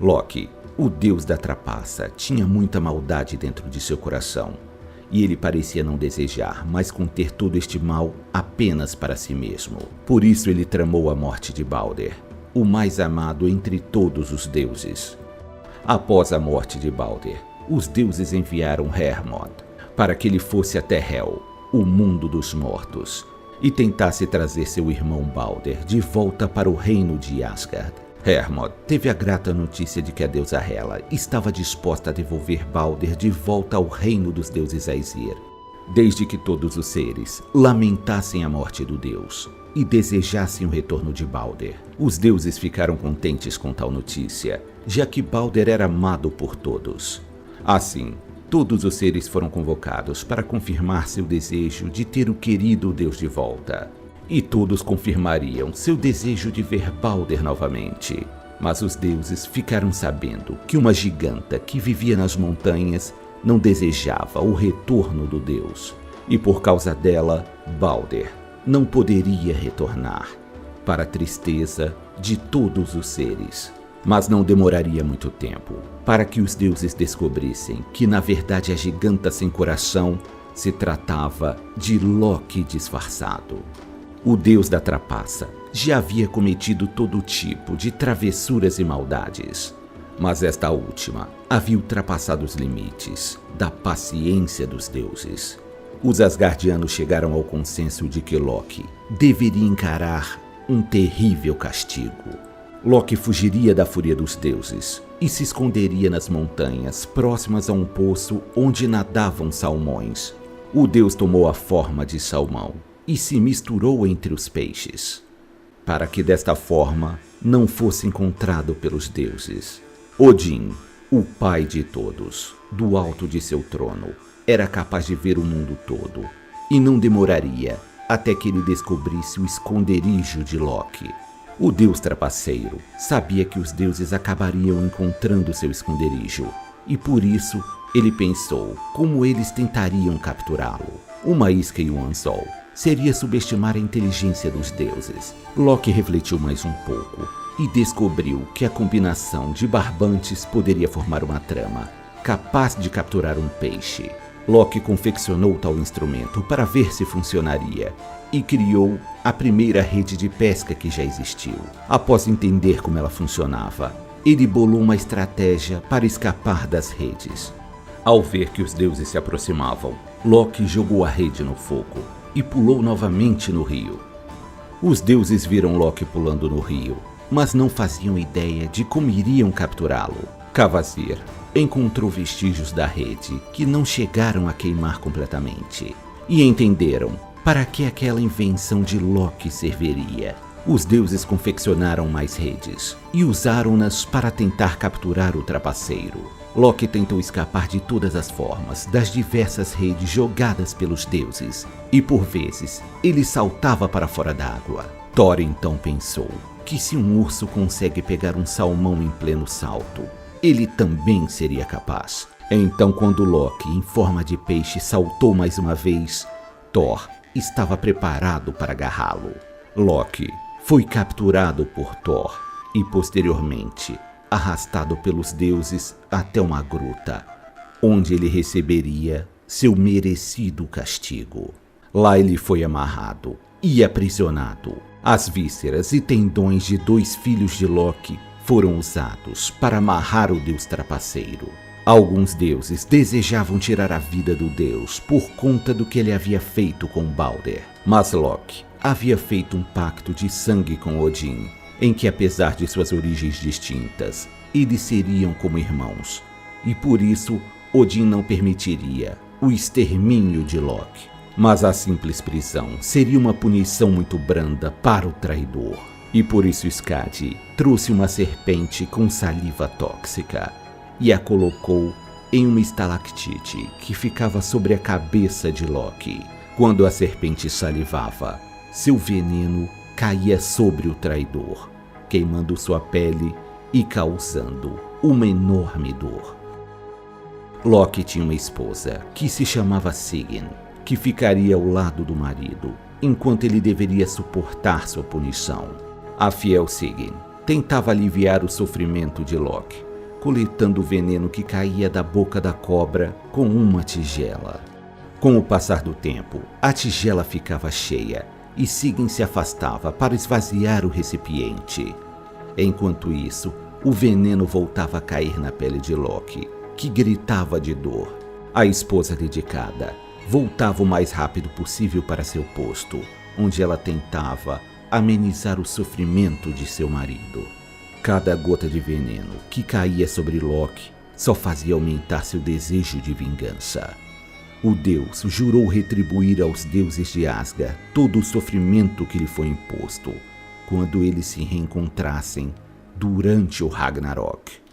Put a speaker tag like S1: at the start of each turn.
S1: Loki, o deus da trapaça, tinha muita maldade dentro de seu coração, e ele parecia não desejar mais conter todo este mal apenas para si mesmo. Por isso ele tramou a morte de Balder, o mais amado entre todos os deuses. Após a morte de Balder, os deuses enviaram Hermod para que ele fosse até Hel, o mundo dos mortos, e tentasse trazer seu irmão Balder de volta para o reino de Asgard. Hermod teve a grata notícia de que a deusa Hela estava disposta a devolver Balder de volta ao reino dos deuses Aesir, desde que todos os seres lamentassem a morte do deus e desejassem o retorno de Balder. Os deuses ficaram contentes com tal notícia, já que Balder era amado por todos. Assim, todos os seres foram convocados para confirmar seu desejo de ter o querido deus de volta. E todos confirmariam seu desejo de ver Balder novamente. Mas os deuses ficaram sabendo que uma giganta que vivia nas montanhas não desejava o retorno do deus. E por causa dela, Balder não poderia retornar, para a tristeza de todos os seres. Mas não demoraria muito tempo para que os deuses descobrissem que na verdade a giganta sem coração se tratava de Loki disfarçado. O deus da trapaça já havia cometido todo tipo de travessuras e maldades, mas esta última havia ultrapassado os limites da paciência dos deuses. Os asgardianos chegaram ao consenso de que Loki deveria encarar um terrível castigo. Loki fugiria da fúria dos deuses e se esconderia nas montanhas próximas a um poço onde nadavam salmões. O deus tomou a forma de salmão e se misturou entre os peixes, para que desta forma não fosse encontrado pelos deuses. Odin, o pai de todos, do alto de seu trono, era capaz de ver o mundo todo, e não demoraria até que ele descobrisse o esconderijo de Loki. O deus trapaceiro sabia que os deuses acabariam encontrando seu esconderijo, e por isso ele pensou como eles tentariam capturá-lo. Uma isca e um anzol seria subestimar a inteligência dos deuses. Loki refletiu mais um pouco e descobriu que a combinação de barbantes poderia formar uma trama capaz de capturar um peixe. Loki confeccionou tal instrumento para ver se funcionaria e criou a primeira rede de pesca que já existiu. Após entender como ela funcionava, ele bolou uma estratégia para escapar das redes. Ao ver que os deuses se aproximavam, Loki jogou a rede no fogo e pulou novamente no rio. Os deuses viram Loki pulando no rio, mas não faziam ideia de como iriam capturá-lo. Kvasir encontrou vestígios da rede que não chegaram a queimar completamente e entenderam para que aquela invenção de Loki serviria. Os deuses confeccionaram mais redes e usaram-nas para tentar capturar o trapaceiro. Loki tentou escapar de todas as formas das diversas redes jogadas pelos deuses, e por vezes ele saltava para fora d'água. Thor então pensou que se um urso consegue pegar um salmão em pleno salto, ele também seria capaz. Então, quando Loki, em forma de peixe, saltou mais uma vez, Thor estava preparado para agarrá-lo. Loki foi capturado por Thor e posteriormente arrastado pelos deuses até uma gruta, onde ele receberia seu merecido castigo. Lá ele foi amarrado e aprisionado. As vísceras e tendões de 2 filhos de Loki foram usados para amarrar o deus trapaceiro. Alguns deuses desejavam tirar a vida do deus por conta do que ele havia feito com Balder, mas Loki havia feito um pacto de sangue com Odin, em que, apesar de suas origens distintas, eles seriam como irmãos, e por isso Odin não permitiria o extermínio de Loki. Mas a simples prisão seria uma punição muito branda para o traidor, e por isso Skadi trouxe uma serpente com saliva tóxica e a colocou em uma estalactite que ficava sobre a cabeça de Loki. Quando a serpente salivava, seu veneno caía sobre o traidor, queimando sua pele e causando uma enorme dor. Loki tinha uma esposa que se chamava Sigyn, que ficaria ao lado do marido, enquanto ele deveria suportar sua punição. A fiel Sigyn tentava aliviar o sofrimento de Loki, coletando o veneno que caía da boca da cobra com uma tigela. Com o passar do tempo, a tigela ficava cheia e Sigyn se afastava para esvaziar o recipiente. Enquanto isso, o veneno voltava a cair na pele de Loki, que gritava de dor. A esposa dedicada voltava o mais rápido possível para seu posto, onde ela tentava amenizar o sofrimento de seu marido. Cada gota de veneno que caía sobre Loki só fazia aumentar seu desejo de vingança. O deus jurou retribuir aos deuses de Asgard todo o sofrimento que lhe foi imposto, quando eles se reencontrassem durante o Ragnarok.